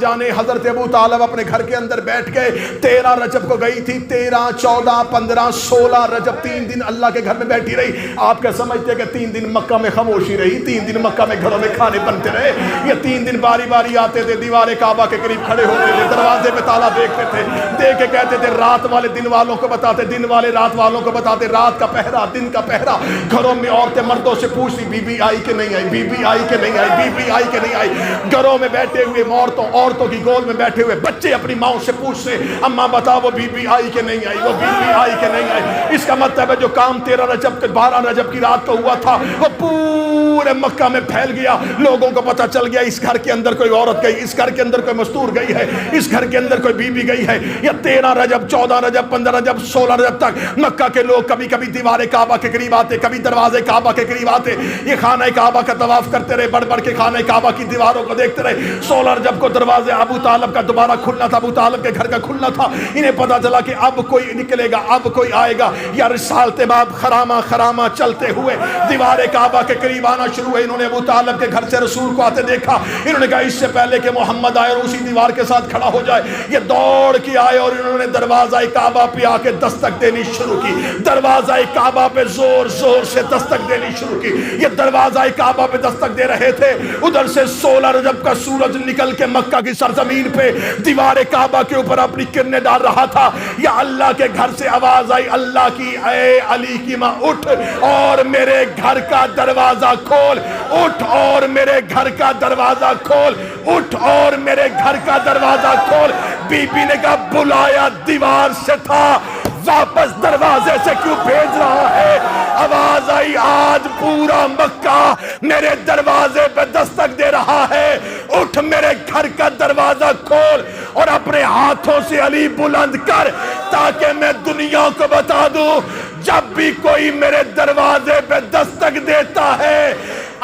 جانے حضرت ابو طالب اپنے گھر کے اندر بیٹھ گئے. 13 رجب کو گئی تھی, 13, 14, 15, 16 رجب 3 دن اللہ کے گھر میں بیٹھی رہی. آپ کیا سمجھتے ہیں کہ 3 دن مکہ میں خاموشی رہی؟ 3 دن مکہ میں گھروں میں کھانے بنتے رہے. یہ 3 دن باری باری آتے تھے, دیوار کعبہ کے قریب کھڑے ہوتے تھے, دروازے پہ تالا دیکھتے تھے, دیکھ کے کہتے تھے رات والے دن والوں کو بتاتے, دن والے رات والوں کو بتاتے, رات کا پہرا, دن کا پہرا. گھروں میں عورتیں مردوں سے پوچھتی بی بی آئی کہ نہیں آئی, بی بی آئی کہ نہیں آئی, بی بی آئی کہ نہیں آئی. گھروں میں بیٹھے ہوئے عورتوں کی گول میں بیٹھے ہوئے بچے اپنی ماؤں سے پوچھتے اماں بتاؤ وہ بی بی آئی کہ نہیں آئی, وہ بی بی آئی کہ نہیں آئی. اس کا مطلب ہے جو کام 13 رجب 12 رجب کی رات کو ہوا تھا وہ پورے مکہ میں پھیل گیا. لوگوں کو پتہ چل گیا اس گھر کے اندر کوئی عورت گئی, اس گھر کے اندر کوئی مستور گئی ہے, اس گھر کے اندر کوئی بی بی گئی ہے. یہ 13 رجب 14 رجب 15 رجب 16 رجب تک مکہ کے لوگ کبھی کبھی دیوار کعبہ کے قریب آتے, کبھی دروازے کعبہ کے قریب آتے. یہ خانہ کعبہ کا طواف کرتے رہے, بڑھ بڑھ کے خانہ کعبہ کی دیواروں کو دیکھتے رہے. 16 رجب کو دروازے ابو طالب کا دوبارہ کھلنا تھا, ابو طالب کے گھر کا کھلنا تھا. انہیں پتا چلا کہ اب کوئی نکلے گا, اب کوئی آئے گا. یا رسالت باب خرامہ خرامہ چلتے ہوئے دیوار کعبہ کے قریب آنا شروع ہوئے. انہوں نے ابو طالب کے گھر سے رسول کو آتے دیکھا. انہوں نے کہا اس سے پہلے کہ محمد آئے اور اسی دیوار کے ساتھ کھڑا ہو جائے, یہ دوڑ کے آئے اور انہوں نے دروازہ کعبہ پہ آ کے دستک دینی شروع کی. دروازہ کعبہ پہ زور زور سے دستک دینی شروع کی. یہ دروازہ کعبہ پہ دستک دے رہے تھے. ادھر سے 16 رجب کا سورج نکل کے مکہ کی سرزمین پہ دیوار کعبہ کے اوپر اپنی کرنیں ڈال رہا تھا. یا اللہ کے گھر سے آواز آئی اللہ کی, اے علی کی ماں اٹھ اور میرے گھر کا دروازہ کھول, اٹھ اور میرے گھر کا دروازہ کھول, اٹھ اور میرے گھر کا دروازہ کھول. بی بی نے کہا بلایا دیوار سے تھا, واپس دروازے سے کیوں بھیج رہا ہے؟ آواز آئی آج پورا مکہ میرے دروازے پہ دستک دے رہا ہے, اٹھ میرے گھر کا دروازہ کھول اور اپنے ہاتھوں سے علی بلند کر تاکہ میں دنیا کو بتا دوں جب بھی کوئی میرے دروازے پہ دستک دیتا ہے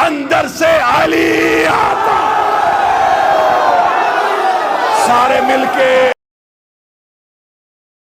اندر سے علی آتا. سارے مل کے